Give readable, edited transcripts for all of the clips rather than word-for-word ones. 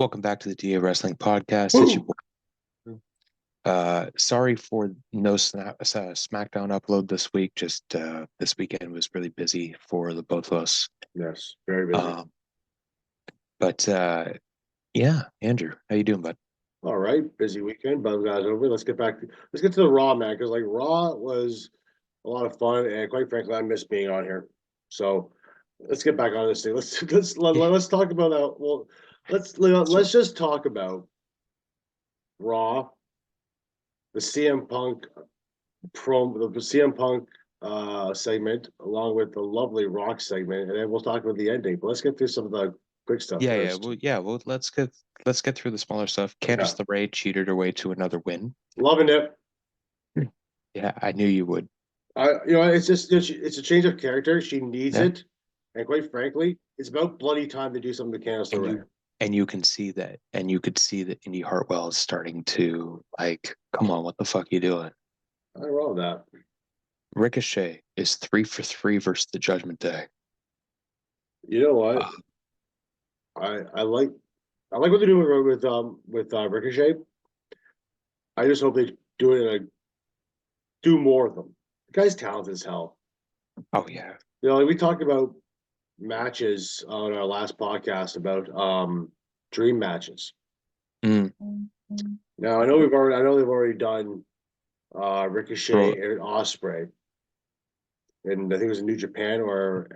Welcome back to the DA Wrestling Podcast. It's your boy. Sorry for no SmackDown upload this week. Just this weekend was really busy for the both of us. Yes, very busy. But yeah, Andrew, how you doing, bud? All right, busy weekend, but guys, over. Let's get to the Raw, man, because like Raw was a lot of fun, and quite frankly, I miss being on here. So let's get back on this thing. Let's talk about that. Well, let's just talk about Raw, the CM Punk the CM Punk segment, along with the lovely Rock segment, and then we'll talk about the ending. But let's get through some of the quick stuff first. Well, let's get through the smaller stuff. Candice LeRae cheated her way to another win. Loving it. Yeah, I knew you would. It's just it's a change of character. She needs it, and quite frankly, it's about bloody time to do something to Candice LeRae. And you can see that, and you could see that Indy Hartwell is starting to like, come on, what the fuck are you doing? I wrong with that. Ricochet is 3 for 3 versus the Judgment Day. You know what? I like what they're doing with Ricochet. I just hope they do more of them. The guy's talented as hell. Oh yeah. Like we talked about matches on our last podcast about dream matches. Mm. Now I know they've already done Ricochet and Ospreay. And I think it was in New Japan or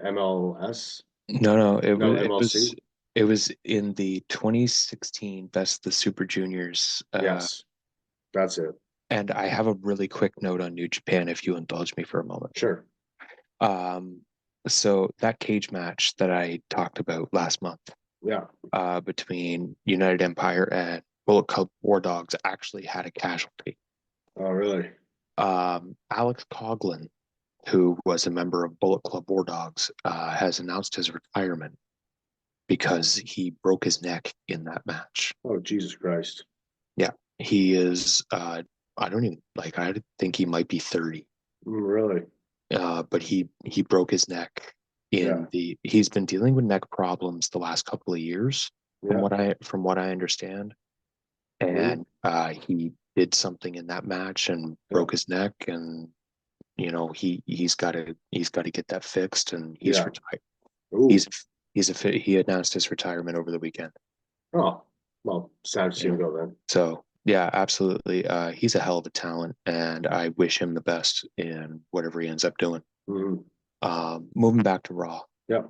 MLS. No, it was in the 2016 Best of the Super Juniors. Yes, that's it. And I have a really quick note on New Japan, if you indulge me for a moment. Sure. So that cage match that I talked about last month, between United Empire and Bullet Club War Dogs actually had a casualty. Oh, really? Alex Coughlin, who was a member of Bullet Club War Dogs, has announced his retirement because he broke his neck in that match. Oh, Jesus Christ. Yeah, he is, I think he might be 30. Really? But he broke his neck he's been dealing with neck problems the last couple of years, from what I understand. And he did something in that match and broke his neck, and he's got to get that fixed, and he's retired. Ooh. He announced his retirement over the weekend. Oh, well, sad to see him go then. So yeah, absolutely. He's a hell of a talent, and I wish him the best in whatever he ends up doing. Mm-hmm. Moving back to Raw. Yeah.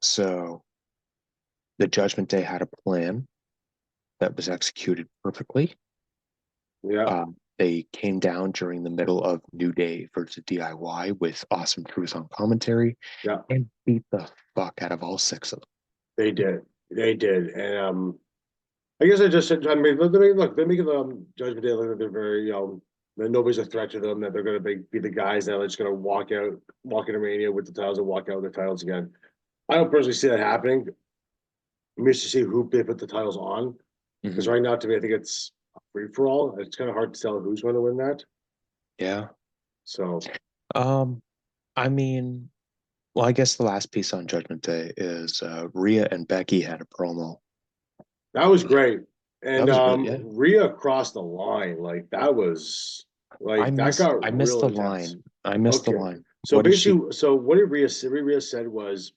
So the Judgment Day had a plan that was executed perfectly. Yeah. They came down during the middle of New Day versus DIY with Awesome Truth on commentary, and beat the fuck out of all 6 of them. They did, and I guess they're making the Judgment Day look like they're very that nobody's a threat to them, that they're going to be the guys that are just going to walk into Mania with the titles and walk out with the titles again. I don't personally see that happening. I'm curious to see who they put the titles on, because right now, to me, I think it's free for all. It's kind of hard to tell who's going to win that. Yeah. So, I mean, well, I guess the last piece on Judgment Day is Rhea and Becky had a promo. That was great, and Rhea crossed the line. Like that was I missed the line. I missed the line. So basically, what Rhea said was,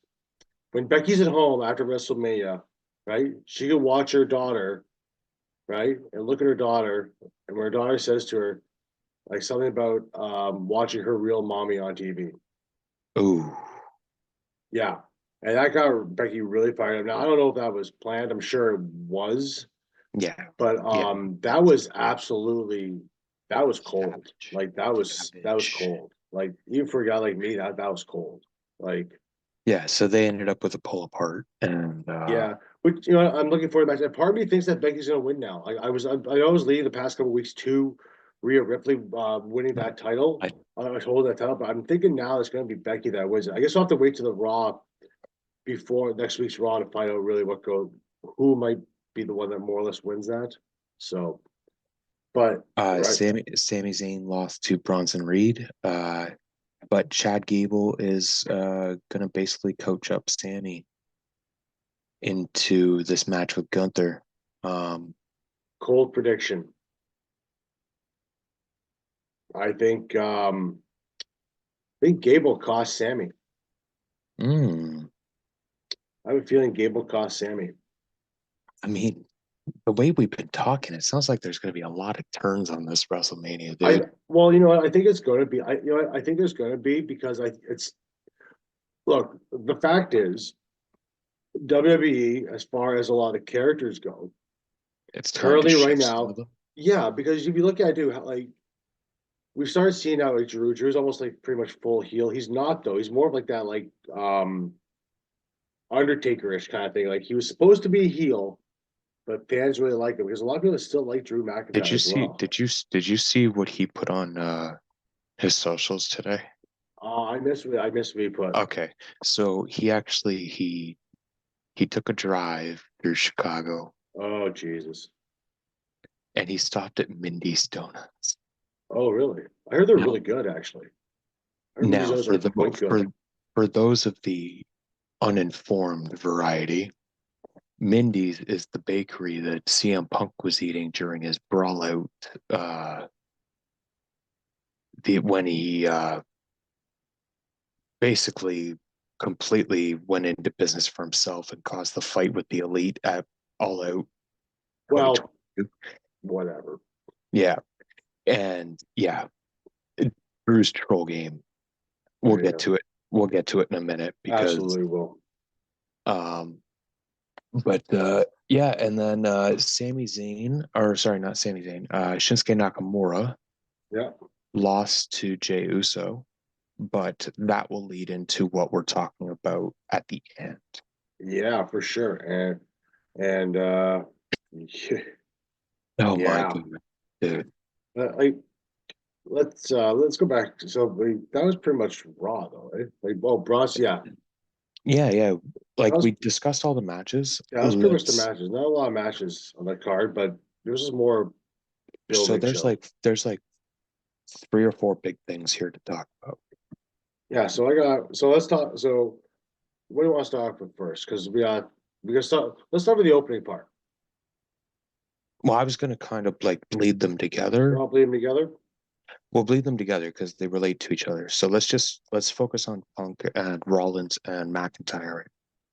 when Becky's at home after WrestleMania, right? She can watch her daughter, right, and look at her daughter, and when her daughter says to her, like something about watching her real mommy on TV. Ooh. Yeah. And that got Becky really fired up. Now I don't know if that was planned. I'm sure it was. Yeah. But that was cold. Like that was cold. Like even for a guy like me, that was cold. Like so they ended up with a pull apart, and which I'm looking forward to the match. And part of me thinks that Becky's gonna win now. Like I was leading the past couple of weeks to Rhea Ripley winning that title. I was holding that title, but I'm thinking now it's gonna be Becky that wins it. I guess I'll have to wait to the Raw before next week's Raw to find out really who might be the one that more or less wins that. So, but Sami Zayn lost to Bronson Reed, but Chad Gable is going to basically coach up Sami. into this match with Gunther. Cold prediction. I think Gable cost Sami. mm, I have a feeling Gable cost Sami. I mean, the way we've been talking, it sounds like there's going to be a lot of turns on this WrestleMania, dude. Well, you know what? I think it's going to be. I think there's going to be because it's look. The fact is, WWE, as far as a lot of characters go, It's time to currently right shift some now, of them. yeah. Because if you look at it, dude, like we've started seeing out like Drew. Drew's almost like pretty much full heel. He's not though. He's more of like that Undertaker-ish kind of thing. Like he was supposed to be a heel, but fans really like him because a lot of people still like Drew Did McIntyre you as see? well. Did you see what he put on his socials today? I miss what he put. Okay, so he took a drive through Chicago Oh Jesus. and he stopped at Mindy's Donuts. Oh really? I heard they're Now, really good actually. I heard now Minnie's for are the quite good. for those of the uninformed variety, Mindy's is the bakery that CM Punk was eating during his brawl out. When he basically completely went into business for himself and caused the fight with the Elite at All Out Well, 2022. whatever. Yeah, and yeah, Drew's troll game. We'll Yeah, get to it. We'll get to it in a minute because absolutely will. um but yeah, and then Sami Zayn, or sorry, not Sami Zayn, Shinsuke Nakamura Yeah, lost to Jey Uso, but that will lead into what we're talking about at the end. yeah, for sure. And Oh my yeah, goodness, dude. like let's go back. So that was pretty much Raw though, right? Like, well, Bros, yeah, Yeah, yeah. that Like was we discussed all the matches. yeah, that was pretty much the Let's matches. Not a lot of matches on the card, but there was just more so building show. there's like three or four big things here to talk about. Yeah, so let's talk. So what do you want to start with first? Because we got start. Let's start with the opening part. Well, I was gonna kind of like bleed them We're together. all bleeding together. We'll bleed them together because they relate to each other. So let's focus on Punk and Rollins and McIntyre.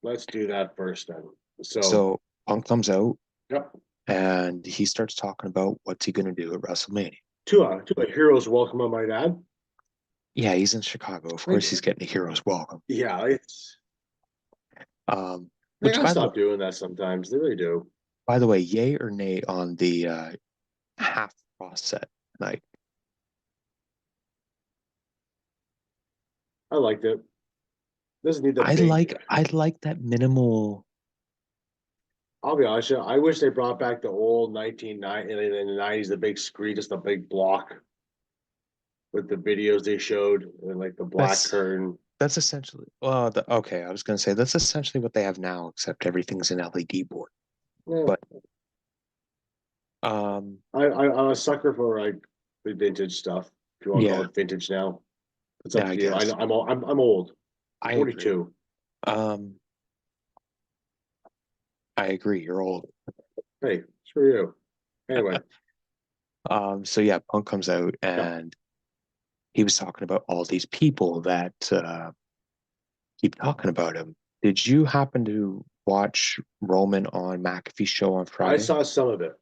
Let's do that first then. So, So Punk comes out yep. and he starts talking about what's he gonna do at WrestleMania. To a hero's welcome, I might add. Yeah, he's in Chicago. Of Like, course, he's getting a hero's welcome. yeah, it's they Which gotta stop doing that sometimes. They really do. by the way, yay or nay on the half cross set night? I liked it. Doesn't need the I big. like I like that minimal. I'll be honest, with you, I wish they brought back the old 1990 in the 90s, the big screen, just a big block with the videos they showed and like the black That's curtain. that's essentially okay. I was gonna say that's essentially what they have now, except everything's an LED board. Yeah. But um, I'm a sucker for like the vintage stuff. If you want to call yeah, it vintage now, it's yeah, up I to you. guess I'm old. I'm I agree. 42. Um, I agree. You're old. Hey, screw you. Anyway, So yeah, Punk comes out yeah. and he was talking about all these people that keep talking about him. Did you happen to watch Roman on McAfee's show on I Friday? saw some of it.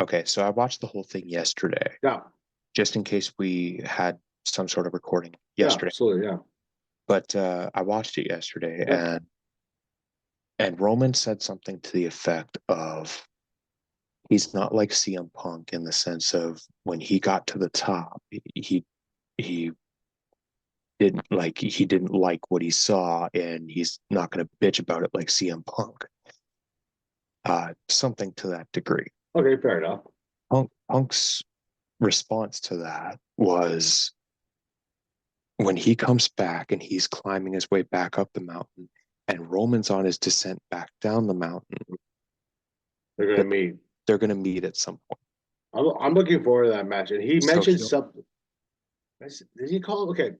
Okay, so I watched the whole thing yesterday, Yeah, just in case we had some sort of recording yeah, yesterday. absolutely, yeah, But I watched it yesterday, yeah. and Roman said something to the effect of he's not like CM Punk in the sense of when he got to the top, he didn't like what he saw, and he's not going to bitch about it like CM Punk. Something to that degree. Okay, fair enough. Punk's response to that was when he comes back and he's climbing his way back up the mountain and Roman's on his descent back down the mountain, They're gonna that meet. they're going to meet at some point. I'm looking forward to that match. And he So mentioned he'll, something. Did he call? Okay,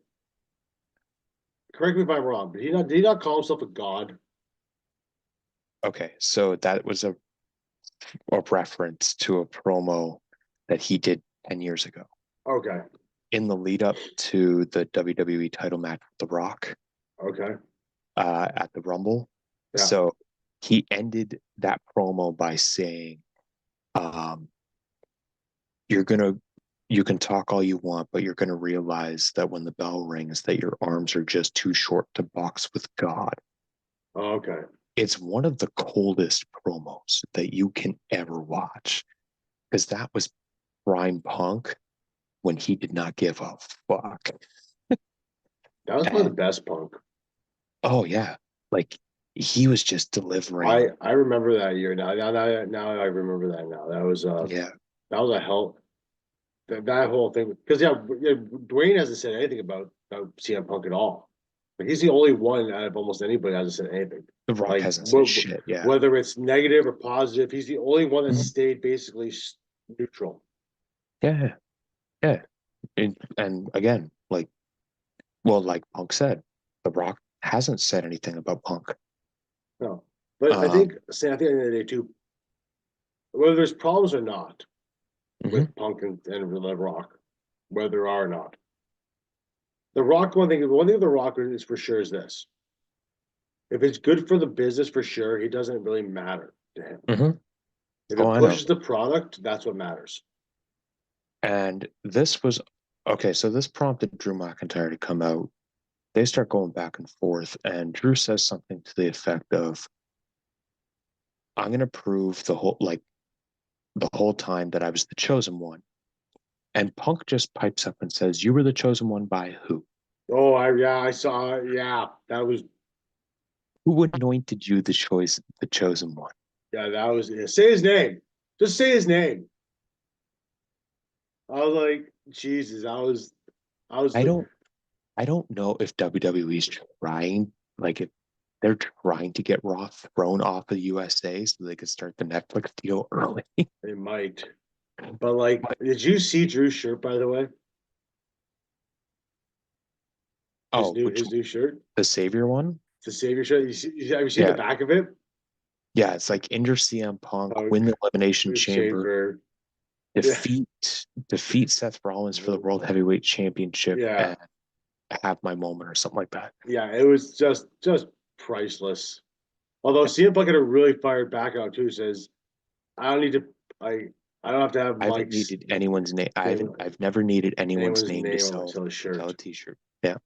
correct me if I'm wrong. But he not did he not call himself a god? Okay, so that was a reference to a promo that he did 10 years ago. Okay. In the lead up to the WWE title match with The Rock. Okay. At the Rumble. Yeah. So he ended that promo by saying, you can talk all you want, but you're gonna realize that when the bell rings that your arms are just too short to box with God. Okay. It's one of the coldest promos that you can ever watch, because that was prime Punk when he did not give a fuck. That was one of the best Punk. Oh yeah, like he was just delivering. I remember that year now. Now I remember that now. That was that was a hell. That whole thing, because Dwayne hasn't said anything about CM Punk at all. But he's the only one out of almost anybody that hasn't said anything. The Rock hasn't said shit. Yeah, whether it's negative or positive, he's the only one that stayed basically neutral. Yeah, and again, like Punk said, The Rock hasn't said anything about Punk. No, but I think at the end of the day too, whether there's problems or not with Punk and The Rock, whether there are or not, The Rock, one thing The Rock is for sure is this: if it's good for the business, for sure, he doesn't really matter to him. If it pushes the product, that's what matters. And this was okay. So this prompted Drew McIntyre to come out. They start going back and forth, and Drew says something to the effect of, "I'm going to prove the whole time that I was the chosen one." And Punk just pipes up and says, "You were the chosen one by who?" Oh, I saw. Yeah, that was. Who anointed you the chosen one? Yeah, that was. Say his name. Just say his name. I was like, Jesus. I was. I don't know if WWE's trying, like, if they're trying to get Raw thrown off of the USA so they could start the Netflix deal early. They might. But like, did you see Drew's shirt, by the way? His new shirt? The Savior one? The Savior shirt. Have you seen the back of it? Yeah, it's like injure CM Punk, win the Elimination Chamber, defeat Seth Rollins for the World Heavyweight Championship, and have my moment or something like that. Yeah, it was just priceless. Although CM Punk had a really fired back out too, says, I don't need to I don't have to have I haven't needed anyone's name. I've never needed anyone's name to sell a t-shirt. Yeah.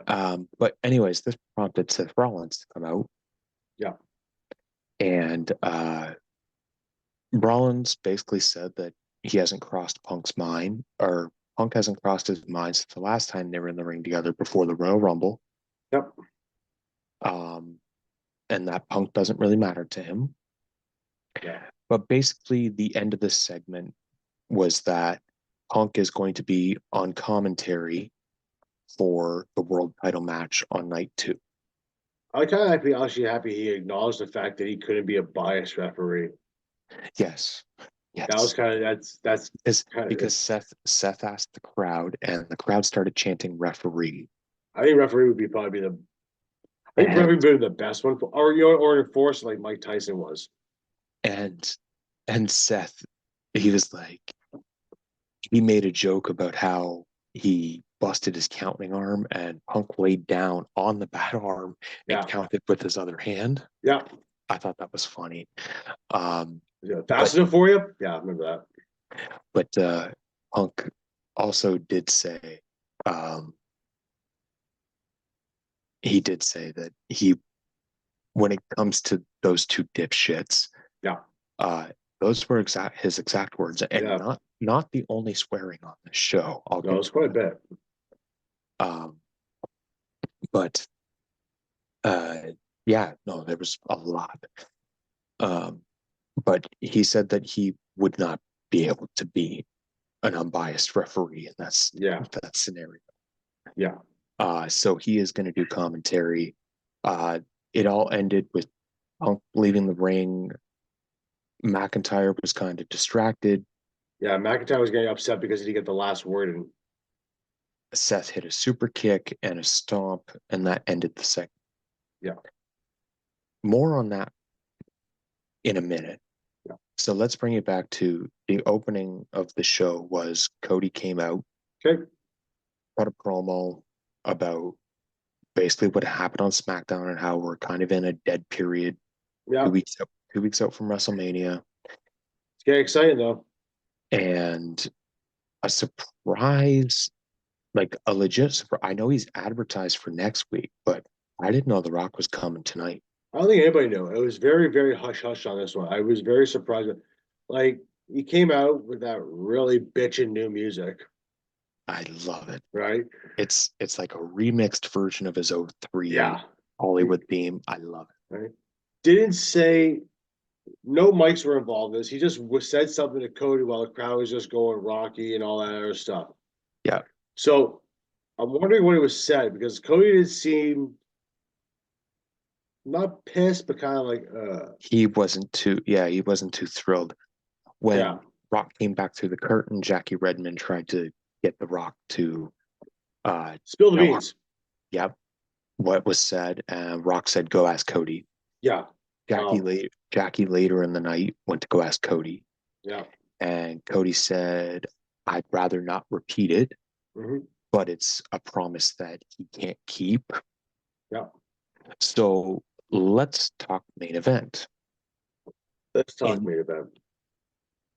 But anyways, this prompted Seth Rollins to come out. Yeah. And Rollins basically said that he hasn't crossed Punk's mind, or Punk hasn't crossed his mind since the last time they were in the ring together before the Royal Rumble. Yep. And that Punk doesn't really matter to him. Yeah. But basically, the end of this segment was that Punk is going to be on commentary for the world title match on night 2. I'm kind of actually happy he acknowledged the fact that he couldn't be a biased referee. Yes. That was kind of that's because Seth asked the crowd, and the crowd started chanting referee. I think referee would probably be referee would be the best one, or enforcer like Mike Tyson was. And Seth, he was like, he made a joke about how he busted his counting arm, and Punk laid down on the bad arm and counted with his other hand. Yeah. I thought that was funny. Fast enough for you? Yeah, I remember that. But Punk also did say, he did say that when it comes to those two dipshits, those were his exact words, and not the only swearing on the show. No, it's quite a bit. But there was a lot. But he said that he would not be able to be an unbiased referee in that scenario. Yeah. So he is going to do commentary. It all ended with Punk leaving the ring. McIntyre was kind of distracted. Yeah, McIntyre was getting upset because he didn't get the last word in. Seth hit a super kick and a stomp, and that ended the segment. Yeah. more on that in a minute. Yeah. So let's bring it back to the opening of the show was Cody came out, Okay. cut a promo about basically what happened on SmackDown and how we're kind of in a dead period. Yeah. 2 weeks out from WrestleMania. It's getting exciting though. And a surprise, like a legit surprise. I know he's advertised for next week, but I didn't know The Rock was coming tonight. I don't think anybody knew. It was very, very hush hush on this one. I was very surprised. Like he came out with that really bitchin' new music. I love it. Right? It's like a remixed version of his 03 Hollywood theme. I love it. Right? Didn't say no mics were involved in this. He just said something to Cody while the crowd was just going Rocky and all that other stuff. Yeah. So I'm wondering what it was said because Cody didn't seem not pissed, but kind of like he wasn't too thrilled. When Rock came back through the curtain, Jackie Redmond tried to get The Rock to spill the beans. Yep. What was said, Rock said, "Go ask Cody." Yeah. Jackie later in the night went to go ask Cody. Yeah. And Cody said, "I'd rather not repeat it, but it's a promise that he can't keep." Yeah. So let's talk main event. Let's talk main event.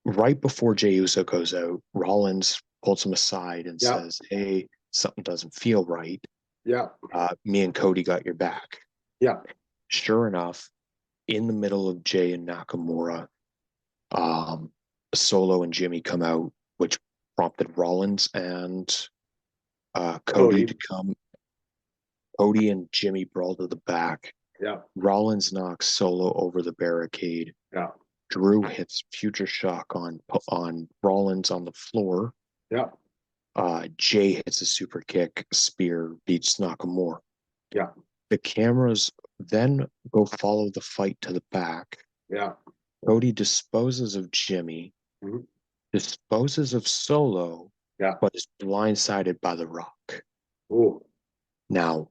Right before Jey Uso goes out, Rollins pulls him aside and says, "Hey, something doesn't feel right. Yeah. Me and Cody got your back." Yeah. Sure enough, in the middle of Jey and Nakamura, Solo and Jimmy come out, which prompted Rollins and Cody to come. Cody and Jimmy brawl to the back. Yeah. Rollins knocks Solo over the barricade. Yeah. Drew hits Future Shock on Rollins on the floor. Yeah. Jey hits a super kick, spear, beats Nakamura. Yeah. The cameras then go follow the fight to the back. Yeah. Cody disposes of Jimmy, disposes of Solo, but is blindsided by The Rock. Ooh. Now,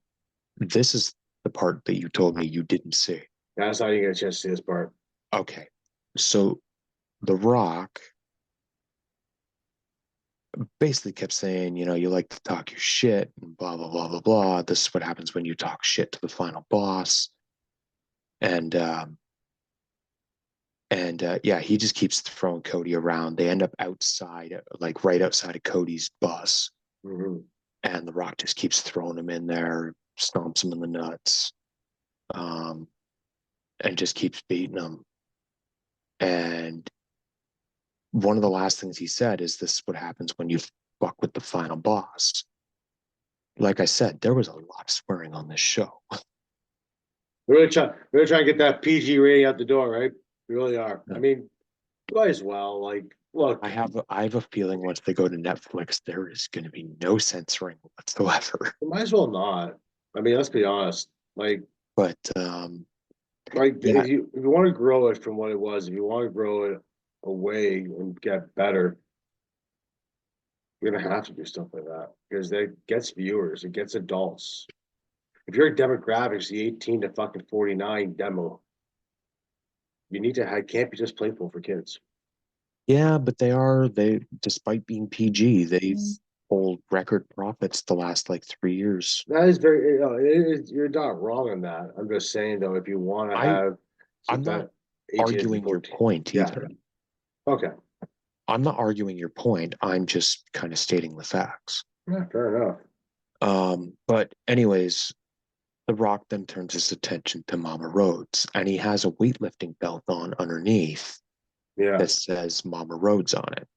this is the part that you told me you didn't see. That's how you get a chance to see this part. Okay. So The Rock basically kept saying, you like to talk your shit and blah, blah, blah, blah, blah. This is what happens when you talk shit to the final boss. And he just keeps throwing Cody around. They end up outside, like right outside of Cody's bus. And The Rock just keeps throwing him in there, stomps him in the nuts, and just keeps beating him. And one of the last things he said is, "This is what happens when you fuck with the final boss." Like I said, there was a lot of swearing on this show. We're trying to get that PG rating out the door, right? We really are. I mean, might as well. Like, look, I have a feeling once they go to Netflix, there is going to be no censoring whatsoever. Might as well not. I mean, let's be honest. Like, if you want to grow it from what it was, if you want to grow it away and get better, you're gonna have to do stuff like that because that gets viewers, it gets adults. If your demographics the 18 to fucking 49 demo, you need to can't be just playful for kids. Yeah, but they despite being PG, they've hold record profits the last like 3 years. That is very you're not wrong on that. I'm just saying though, if you want to have I'm not arguing your point either. Okay. I'm not arguing your point. I'm just kind of stating the facts. Yeah, fair enough. But anyways, The Rock then turns his attention to Mama Rhodes, and he has a weightlifting belt on underneath that says Mama Rhodes on it.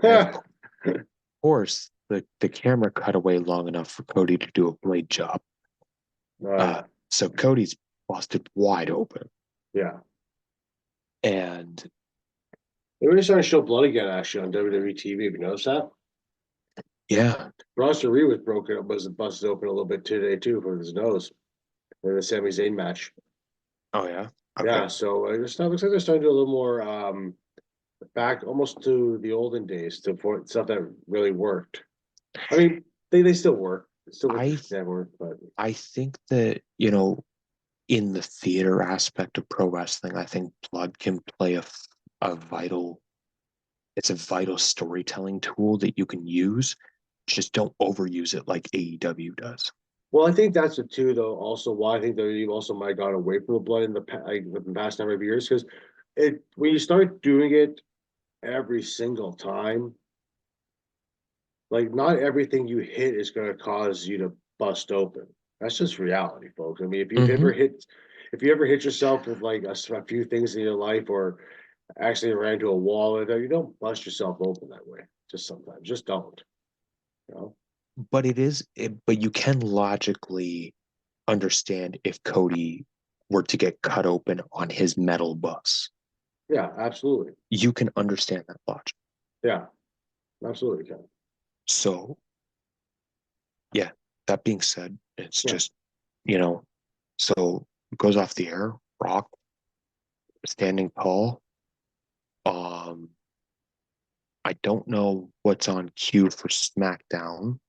Of course, the camera cut away long enough for Cody to do a blade job. Right. So Cody's busted wide open. Yeah. And they were starting to show blood again, actually, on WWE TV. Have you noticed that? Yeah. Bronson Reed was busted open a little bit today, too, for his nose in the Sami Zayn match. Oh, yeah? Okay. Yeah, so it looks like they're starting to do a little more back almost to the olden days, to stuff that really worked. I mean, they still work. It's still work, but I think that, in the theater aspect of pro wrestling, I think blood can play a vital. It's a vital storytelling tool that you can use. Just don't overuse it like AEW does. Well, I think that's it too, though. Also, why I think that you also might have gone away from the blood in the past number of years, because it when you start doing it every single time, like not everything you hit is going to cause you to bust open. That's just reality, folks. I mean, Mm-hmm. if you ever hit yourself with like a few things in your life, or actually ran into a wall, you don't bust yourself open that way. Just sometimes, just don't. You know? But but you can logically understand if Cody were to get cut open on his metal bus. Yeah, absolutely. You can understand that logic. Yeah, absolutely can. So, yeah, that being said, it's Yeah. just, so it goes off the air, Rock standing tall. Um, I don't know what's on cue for SmackDown.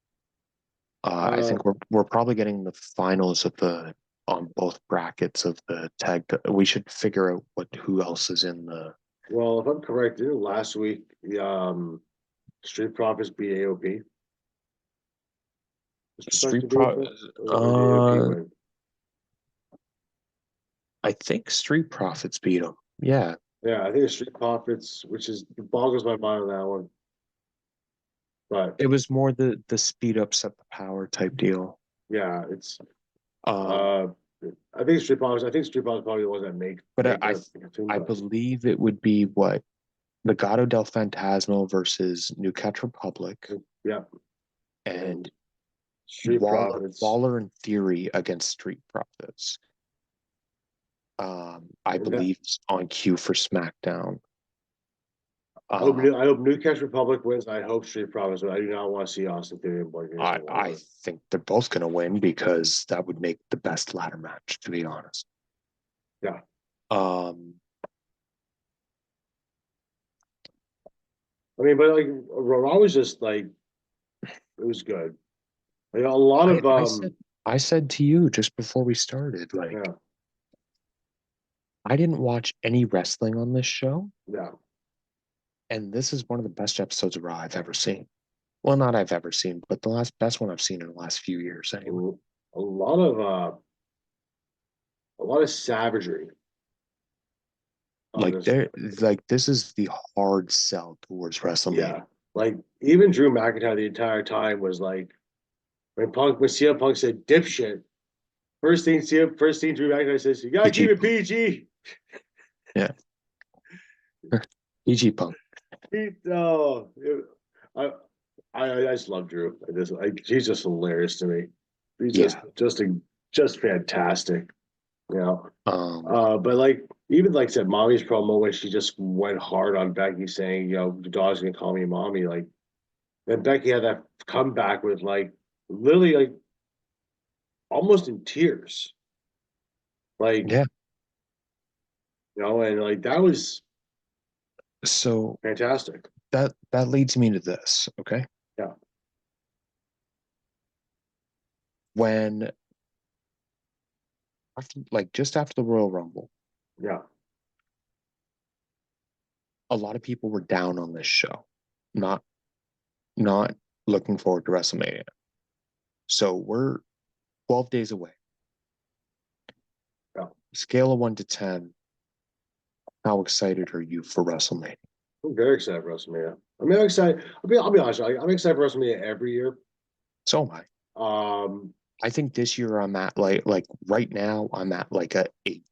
I Uh, think we're probably getting the finals of the on both brackets of the tag. We should figure out who else is in the well, if I'm correct, didn't last week the Street Profits beat AOP? The Street Profits Street beat Pro. AOP? Or did AOP win? I think Street Profits beat them. Yeah, Yeah, I think the Street Profits, which is boggles my mind on that one. But it was more the speed up set the power type deal. yeah, it's Um, uh I think Street Profits. I think Street Profits probably the ones that but make the tune. I But believe it would be what Legado del Fantasma versus New Catch Republic yeah, and and Street Profits, Waller in Theory against Street Profits. I and that believe it's on cue for SmackDown. I Uh, hope New Catch Republic wins. I hope Street Profits, but I do not want to see Austin Theory and Boy Games I win. think they're both going to win because that would make the best ladder match, to be honest. Yeah. Um, I mean, but like Raw was just like it was good. Like a lot I, of I said I said to you just before we started, like yeah, I didn't watch any wrestling on this show, yeah. and this is one of the best episodes of Raw I've ever seen. Well, not I've ever seen, but the last best one I've seen in the last few years, anyway. A lot of a lot of savagery on Like this. this is the hard sell towards WrestleMania. Yeah. Like even Drew McIntyre the entire time was like when CM Punk said dipshit, first thing Drew McIntyre says, you gotta keep PG it Punk, PG. yeah, PG Punk. Oh, I, I just love Drew. He's just hilarious to me. He's Yeah. just fantastic. You know. Um, But like even like I said, Mommy's promo when she just went hard on Becky saying, the dog's gonna call me mommy. Like then Becky had that comeback with like literally like almost in tears. Like, yeah. and like that was So fantastic. that leads me to this. Okay, Yeah. when just after the Royal Rumble, Yeah. a lot of people were down on this show, not not looking forward to WrestleMania. So we're 12 days away. Yeah. Scale of 1 to 10. How excited are you for WrestleMania? I'm very excited for WrestleMania. I mean, I'm excited. I'll be honest. I'm excited for WrestleMania every year. So am I. Um, I think this year I'm at like right now I'm at like a 8.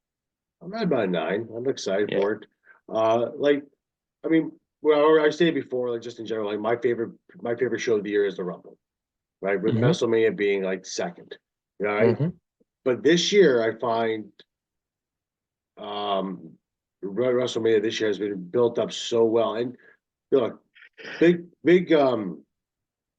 I'm at about a 9. I'm excited Yeah. for it. Like, I mean, well, I stated before, like just in general, like my favorite show of the year is the Rumble, right? With Mm-hmm. WrestleMania being like second, right? Mm-hmm. But this year, I find um WrestleMania this year has been built up so well, and look, big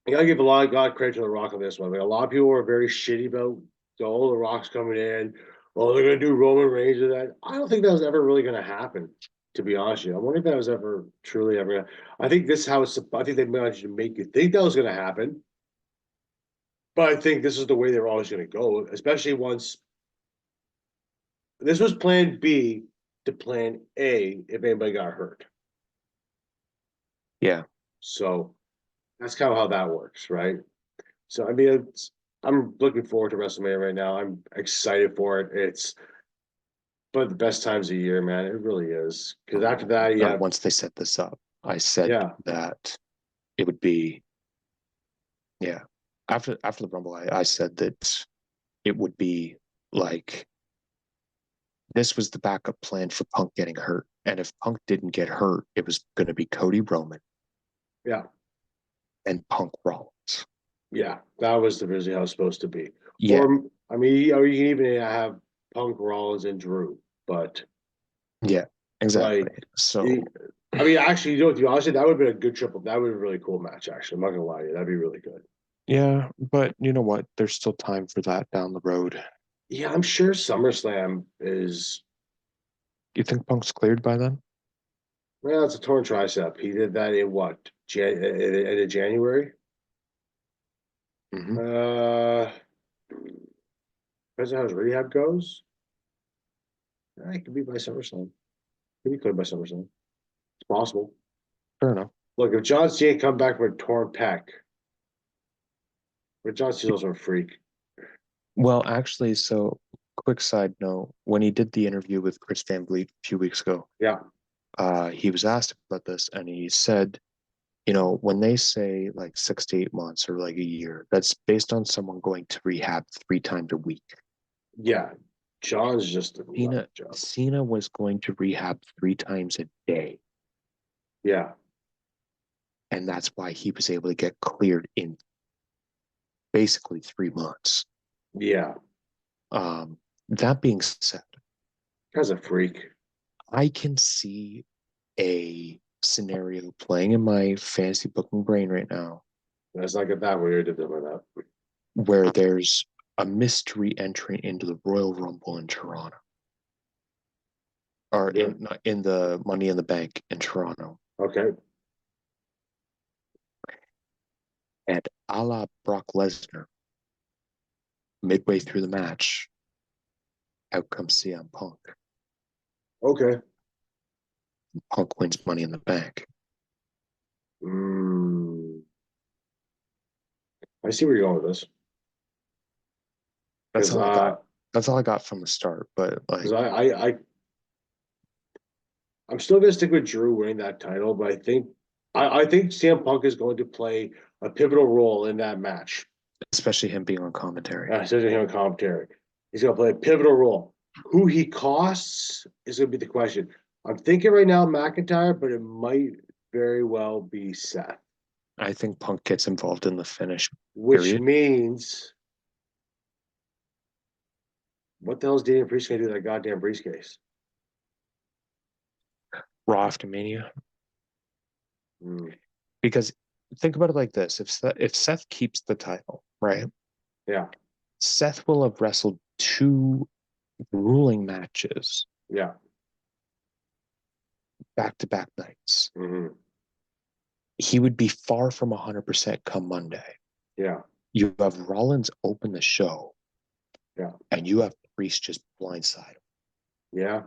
I gotta give a lot of credit to The Rock on this one. Like, a lot of people were very shitty about the Rock's coming in. Oh, they're gonna do Roman Reigns or that. I don't think that was ever really gonna happen. To be honest, with you, I wonder if that was ever truly ever. I think this how it's. I think they managed to make you think that was gonna happen, but I think this is the way they were always gonna go, especially once this was plan B to plan A if anybody got hurt. Yeah. So that's kind of how that works, right? So I mean, I'm looking forward to WrestleMania right now. I'm excited for it. It's one of the best times of the year, man. It really is. Because after that, yeah, once they set this up, I said that it would be, yeah. After the Rumble, I said that it would be like this was the backup plan for Punk getting hurt. And if Punk didn't get hurt, it was going to be Cody Roman. Yeah. And Punk Rollins. Yeah, that was the visually how it was supposed to be. Yeah. Or, I mean, you can even have Punk, Rollins, and Drew, but. Yeah, exactly. Like, so. I mean, actually, you know, to be honest, that would have been a good triple. That would have been a really cool match, actually. I'm not going to lie to you. That'd be really good. Yeah, but you know what? There's still time for that down the road. Yeah, I'm sure SummerSlam is. You think Punk's cleared by then? Well, it's a torn tricep. He did that in what? End of January? Mm-hmm. Depends on how his rehab goes. It could be by SummerSlam. Could be cleared by SummerSlam. It's possible. Fair enough. Look, if John Cena come back with a torn pec, but John Cena's a freak. Well, actually, so quick side note, when he did the interview with Chris Van Vliet a few weeks ago, he was asked about this and he said, you know, when they say like 6 to 8 months or like a year, that's based on someone going to rehab 3 times a week. Yeah. John's just a Cena was going to rehab 3 times a day. Yeah. And that's why he was able to get cleared in basically 3 months. Yeah. That being said, guy's a freak. I can see a scenario playing in my fantasy booking brain right now. It's not that weird to do that. Where there's a mystery entry into the Royal Rumble in Toronto. Or in the Money in the Bank in Toronto. Okay. And a la Brock Lesnar, midway through the match, out comes CM Punk. Okay. Punk wins Money in the Bank. I see where you're going with this. That's all I got. That's all I got from the start. But like, I'm still gonna stick with Drew winning that title, but I think CM Punk is going to play a pivotal role in that match. Especially him being on commentary. Especially him on commentary. He's gonna play a pivotal role. Who he costs is gonna be the question. I'm thinking right now McIntyre, but it might very well be Seth. I think Punk gets involved in the finish. Which means, what the hell is Damian Priest going to do with that goddamn briefcase? Raw after Mania. Because think about it like this: if Seth keeps the title, right? Yeah. Seth will have wrestled 2 grueling matches. Yeah. Back-to-back nights. Mm-hmm. He would be far from 100% come Monday. Yeah. You have Rollins open the show. Yeah. And you have Priest just blindside him. Yeah.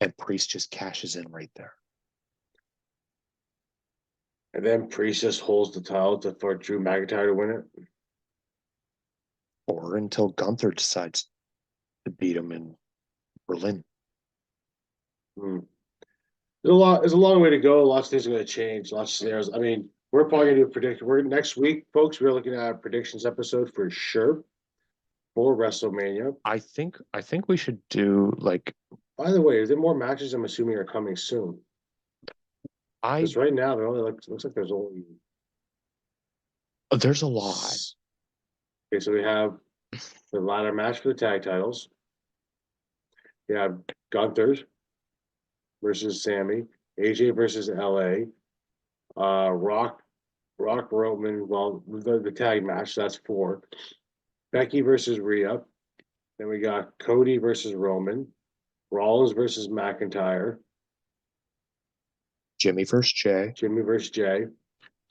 And Priest just cashes in right there. And then Priest just holds the title for Drew McIntyre to win it. Or until Gunther decides to beat him in Berlin. There's a long way to go. Lots of things are going to change. Lots of scenarios. I mean, we're probably going to do a prediction. Next week, folks. We're looking at a predictions episode for sure for WrestleMania. I think we should do like. By the way, is there more matches? I'm assuming are coming soon. Because right now, there only looks like there's only. There's a lot. Okay, so we have the ladder match for the tag titles. We have Gunther versus Sami, AJ versus LA, Rock Roman, well, the tag match, that's 4. Becky versus Rhea. Then we got Cody versus Roman, Rollins versus McIntyre, Jimmy versus Jay.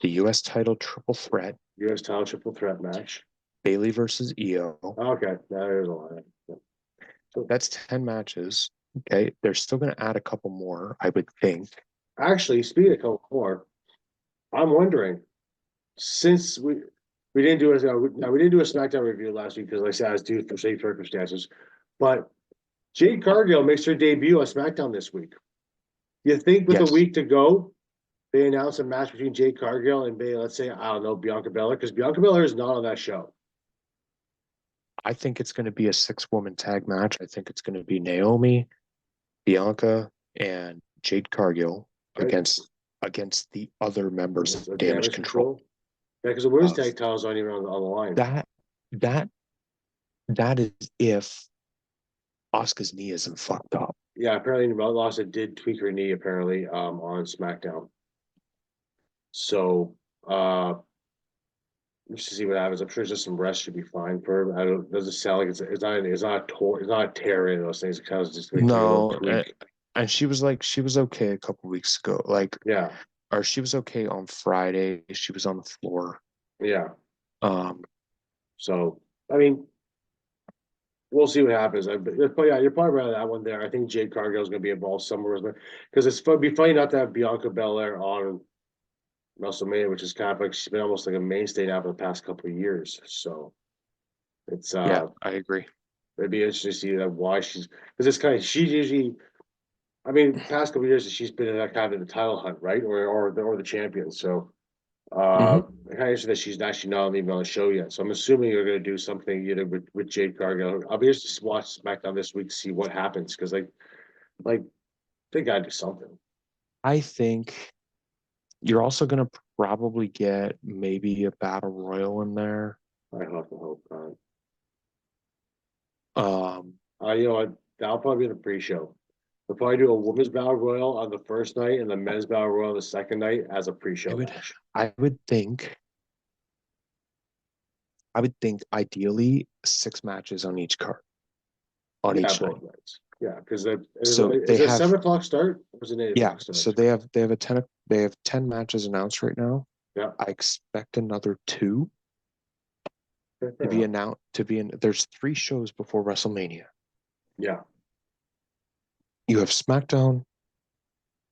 The U.S. title triple threat. match. Bayley versus Io. Okay, there's a lot. That's 10 matches. Okay, they're still going to add a couple more, I would think. Actually, speaking of a couple more, I'm wondering, since we didn't do we didn't do a SmackDown review last week because, like I said, I was due for safe circumstances. But Jade Cargill makes her debut on SmackDown this week. You think with a Yes, week to go, they announce a match between Jade Cargill and let's say, I don't know, Bianca Belair, because Bianca Belair is not on that show. I think it's going to be a 6-woman tag match. I think it's going to be Naomi, Bianca, and Jade Cargill Right? against the other members It's of a Damage damage Control. control. Yeah, because the women's Of tag titles aren't even on the line. that that is if Asuka's knee isn't fucked up. Yeah, apparently Lawson did tweak her knee apparently on SmackDown. So let's see what happens. I'm sure just some rest should be fine for her. I don't doesn't sound like it's not a tear in those things. It kind of just like a little No, tweak. and she was okay a couple weeks ago. Yeah, Or she was okay on Friday. She was on the floor. yeah. Um, So I mean, we'll see what happens. Yeah, you're probably right on that one there. I think Jade Cargill is going to be involved somewhere because it'd be funny not to have Bianca Belair on WrestleMania, which is kind of like she's been almost like a mainstay now for the past couple of years. So it's yeah, I agree. it'd be interesting to see that why she's because it's kind of she's usually I mean past couple of years she's been in that kind of in the title hunt, right? Or the champion. So Hmm. kind of interesting that she's actually not even on the show yet. So I'm assuming you're going to do something either with Jade Cargill. I'll be interested to watch SmackDown this week to see what happens because like they got to do something. I think you're also going to probably get maybe a battle royal in there. I hope. Um, You know what? That'll probably be the pre-show. They'll probably do a women's battle royal on the first night and the men's battle royal on the second night as a I pre-show would, match. I would think, ideally 6 matches on each card on Yeah, each night. both nights. Yeah, because So is they it have, 7 o'clock start or is it 8 yeah. o'clock So start? they have 10 matches announced right now. Yeah, I expect another 2 fair to be enough. announced. There's 3 shows before WrestleMania. Yeah, You have SmackDown,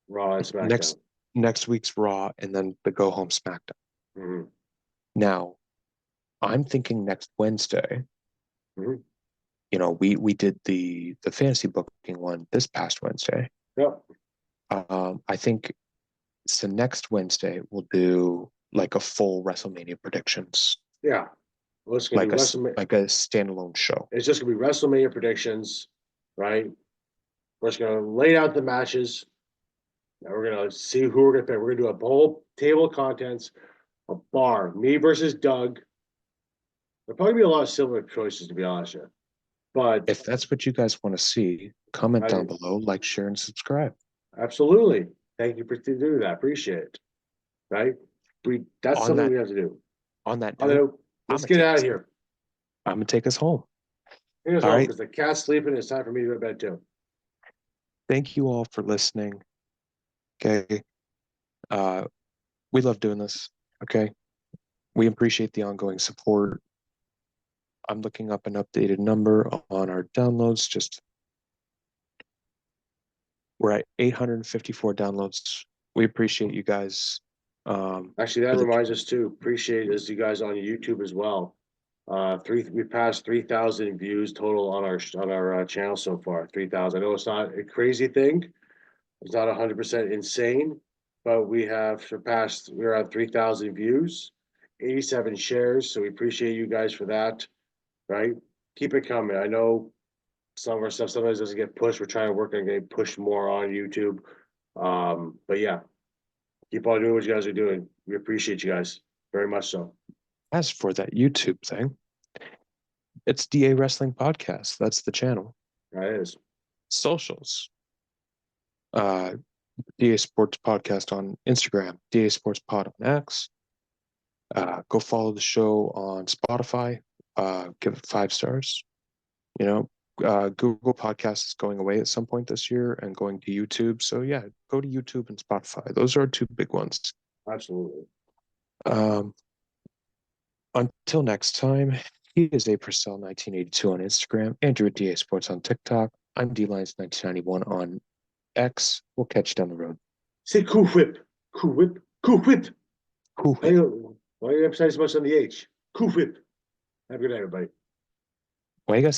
Raw and next SmackDown. next week's Raw, and then the go home SmackDown. Mm-hmm. Now, I'm thinking next Wednesday. Mm-hmm. You know, we did the fantasy booking one this past Wednesday. Yep. I think so. Next Wednesday we'll do like a full WrestleMania predictions, Yeah. Well, it's gonna be WrestleMania. like a standalone show. It's just gonna be WrestleMania predictions, right? We're just gonna lay out the matches. And we're gonna see who we're gonna pick. We're gonna do a whole table of contents, a bar, me versus Doug. There'll probably be a lot of similar choices, to be honest. With you. But If that's what you guys want to see, comment I down below, like, share, and subscribe. absolutely thank you for doing that. Appreciate it. Right? That's On something that we have to do. on that I note, know. Let's get out of here. I'm gonna take us home. Here's All home right. because the cat's sleeping. It's time for me to go to bed too. Thank you all for listening. Okay. We love doing this. Okay. We appreciate the ongoing support. I'm looking up an updated number on our downloads. We're at 854 downloads. We appreciate you guys. Actually, that reminds us too. Appreciate as you guys on YouTube as well. We passed 3,000 views total on our channel so far. 3,000. I know it's not a crazy thing. It's not 100% insane, but we have surpassed. We're at 3,000 views, 87 shares. So we appreciate you guys for that. Right? Keep it coming. I know some of our stuff sometimes doesn't get pushed. We're trying to work on getting pushed more on YouTube. But yeah, keep on doing what you guys are doing. We appreciate you guys very much so. As for that YouTube thing, it's DA Wrestling Podcast. That's the channel. That is. Socials. DA Sports Podcast on Instagram, DA Sports Pod on X. Go follow the show on Spotify. Give it 5 stars. You know, Google Podcast is going away at some point this year and going to YouTube. So yeah, go to YouTube and Spotify. Those are 2 big ones. Absolutely. Until next time, He is A Purcell 1982 on Instagram, Andrew at DA Sports on TikTok. I'm D-Lines 1991 on X. We'll catch you down the road. Say cool whip. Cool whip. Cool whip. Cool. Why are you emphasizing so much on the H? Cool whip. Have a good night, everybody. Why you guys